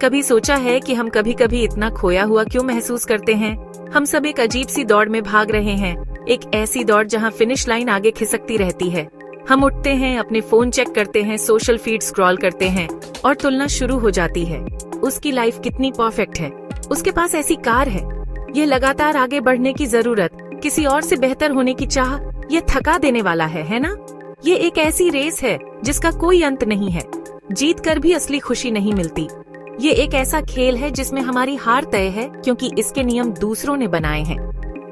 कभी सोचा है कि हम कभी कभी इतना खोया हुआ क्यों महसूस करते हैं? हम सब एक अजीब सी दौड़ में भाग रहे हैं, एक ऐसी दौड़ जहां फिनिश लाइन आगे खिसकती रहती है। हम उठते हैं, अपने फोन चेक करते हैं, सोशल फीड स्क्रॉल करते हैं और तुलना शुरू हो जाती है। उसकी लाइफ कितनी परफेक्ट है, उसके पास ऐसी कार है। ये लगातार आगे बढ़ने की जरूरत, किसी और से बेहतर होने की चाह, ये थका देने वाला है ना? ये एक ऐसी रेस है जिसका कोई अंत नहीं है। जीत कर भी असली खुशी नहीं मिलती। ये एक ऐसा खेल है जिसमें हमारी हार तय है, क्योंकि इसके नियम दूसरों ने बनाए हैं।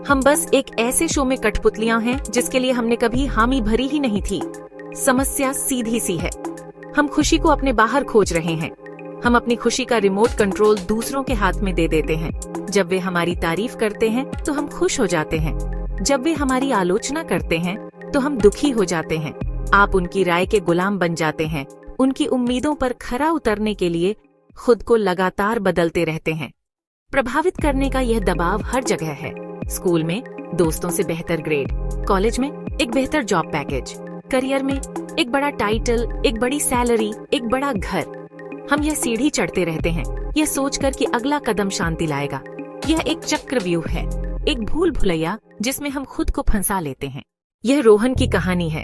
हम बस एक ऐसे शो में कठपुतलियां हैं जिसके लिए हमने कभी हामी भरी ही नहीं थी। समस्या सीधी सी है, हम खुशी को अपने बाहर खोज रहे हैं। हम अपनी खुशी का रिमोट कंट्रोल दूसरों के हाथ में दे देते हैं। जब वे हमारी तारीफ करते हैं तो हम खुश हो जाते हैं, जब वे हमारी आलोचना करते हैं तो हम दुखी हो जाते हैं। आप उनकी राय के गुलाम बन जाते हैं, उनकी उम्मीदों पर खरा उतरने के लिए खुद को लगातार बदलते रहते हैं। प्रभावित करने का यह दबाव हर जगह है। स्कूल में दोस्तों से बेहतर ग्रेड, कॉलेज में एक बेहतर जॉब पैकेज, करियर में एक बड़ा टाइटल, एक बड़ी सैलरी, एक बड़ा घर। हम यह सीढ़ी चढ़ते रहते हैं, यह सोचकर कि अगला कदम शांति लाएगा। यह एक चक्रव्यूह है, एक भूल भुलैया जिसमें हम खुद को फंसा लेते हैं। यह रोहन की कहानी है।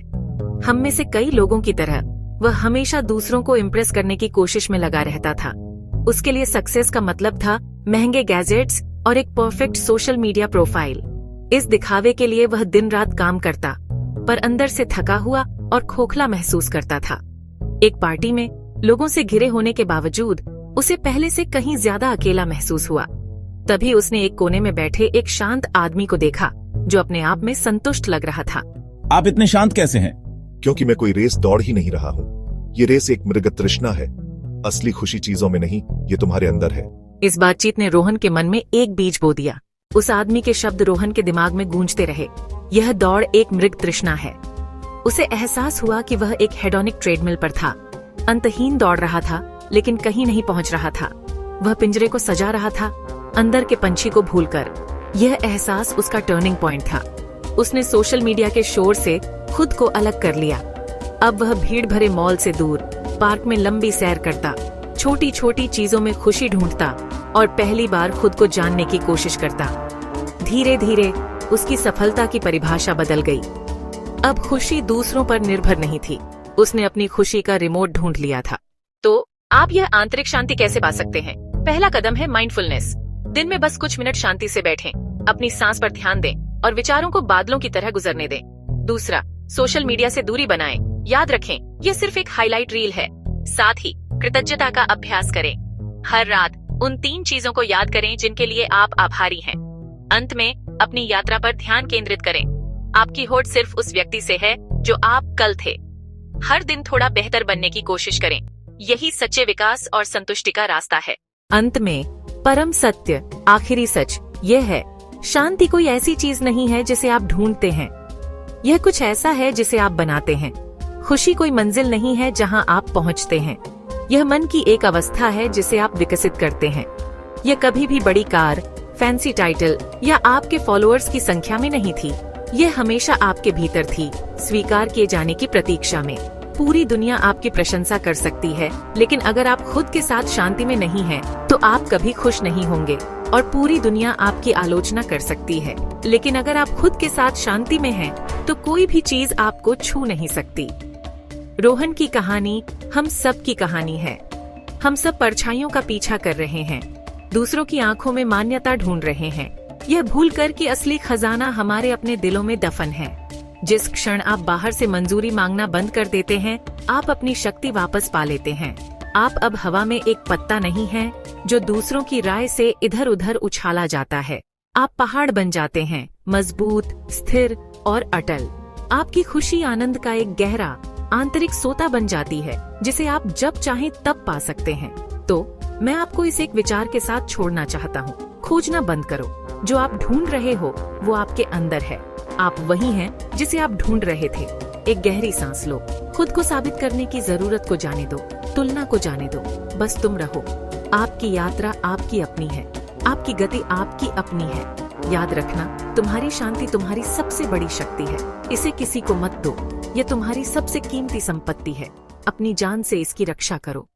हम में से कई लोगों की तरह वह हमेशा दूसरों को इम्प्रेस करने की कोशिश में लगा रहता था। उसके लिए सक्सेस का मतलब था महंगे गैजेट्स और एक परफेक्ट सोशल मीडिया प्रोफाइल। इस दिखावे के लिए वह दिन रात काम करता, पर अंदर से थका हुआ और खोखला महसूस करता था। एक पार्टी में लोगों से घिरे होने के बावजूद उसे पहले से कहीं ज्यादा अकेला महसूस हुआ। तभी उसने एक कोने में बैठे एक शांत आदमी को देखा जो अपने आप में संतुष्ट लग रहा था। आप इतने शांत कैसे हैं? क्योंकि मैं कोई रेस दौड़ ही नहीं रहा हूँ। ये रेस एक मृग तृष्णा है। असली खुशी चीजों में नहीं, ये तुम्हारे अंदर है। इस बातचीत ने रोहन के मन में एक बीज बो दिया। उस आदमी के शब्द रोहन के दिमाग में गूंजते रहे। यह दौड़ एक मृग तृष्णा है। उसे एहसास हुआ कि वह एक हेडोनिक ट्रेडमिल पर था, अंतहीन दौड़ रहा था, लेकिन कहीं नहीं पहुंच रहा था। वह पिंजरे को सजा रहा था, अंदर के पंछी को भूलकर। यह एहसास उसका टर्निंग पॉइंट था। उसने सोशल मीडिया के शोर से खुद को अलग कर लिया। अब वह भीड़ भरे मॉल से दूर पार्क में लंबी सैर करता, छोटी छोटी चीजों में खुशी ढूंढता और पहली बार खुद को जानने की कोशिश करता। धीरे धीरे उसकी सफलता की परिभाषा बदल गई। अब खुशी दूसरों पर निर्भर नहीं थी, उसने अपनी खुशी का रिमोट ढूंढ लिया था। तो आप यह आंतरिक शांति कैसे पा सकते हैं? पहला कदम है माइंडफुलनेस। दिन में बस कुछ मिनट शांति से बैठें, अपनी सांस पर ध्यान दें और विचारों को बादलों की तरह गुजरने दें। दूसरा, सोशल मीडिया से दूरी बनाएं। याद रखें, यह सिर्फ एक हाईलाइट रील है। साथ ही कृतज्ञता का अभ्यास करें। हर रात उन 3 चीजों को याद करें जिनके लिए आप आभारी हैं। अंत में अपनी यात्रा पर ध्यान केंद्रित करें। आपकी होड़ सिर्फ उस व्यक्ति से है जो आप कल थे। हर दिन थोड़ा बेहतर बनने की कोशिश करें। यही सच्चे विकास और संतुष्टि का रास्ता है। अंत में परम सत्य, आखिरी सच यह है, शांति कोई ऐसी चीज नहीं है जिसे आप ढूंढते हैं। यह कुछ ऐसा है जिसे आप बनाते हैं। खुशी कोई मंजिल नहीं है जहां आप पहुंचते हैं। यह मन की एक अवस्था है जिसे आप विकसित करते हैं। यह कभी भी बड़ी कार, फैंसी टाइटल या आपके फॉलोअर्स की संख्या में नहीं थी। यह हमेशा आपके भीतर थी, स्वीकार किए जाने की प्रतीक्षा में। पूरी दुनिया आपकी प्रशंसा कर सकती है, लेकिन अगर आप खुद के साथ शांति में नहीं हैं, तो आप कभी खुश नहीं होंगे। और पूरी दुनिया आपकी आलोचना कर सकती है, लेकिन अगर आप खुद के साथ शांति में हैं, तो कोई भी चीज आपको छू नहीं सकती। रोहन की कहानी हम सब की कहानी है। हम सब परछाइयों का पीछा कर रहे हैं, दूसरों की आंखों में मान्यता ढूंढ रहे हैं, यह भूलकर कि असली खजाना हमारे अपने दिलों में दफन है। जिस क्षण आप बाहर से मंजूरी मांगना बंद कर देते हैं, आप अपनी शक्ति वापस पा लेते हैं। आप अब हवा में एक पत्ता नहीं हैं, जो दूसरों की राय से इधर उधर उछाला जाता है। आप पहाड़ बन जाते हैं, मजबूत, स्थिर और अटल। आपकी खुशी आनंद का एक गहरा आंतरिक सोता बन जाती है, जिसे आप जब चाहें तब पा सकते हैं। तो मैं आपको इस एक विचार के साथ छोड़ना चाहता हूँ, खोजना बंद करो। जो आप ढूंढ रहे हो वो आपके अंदर है। आप वही हैं जिसे आप ढूंढ रहे थे। एक गहरी सांस लो, खुद को साबित करने की जरूरत को जाने दो, तुलना को जाने दो, बस तुम रहो। आपकी यात्रा आपकी अपनी है, आपकी गति आपकी अपनी है। याद रखना, तुम्हारी शांति तुम्हारी सबसे बड़ी शक्ति है। इसे किसी को मत दो, ये तुम्हारी सबसे कीमती संपत्ति है। अपनी जान से इसकी रक्षा करो।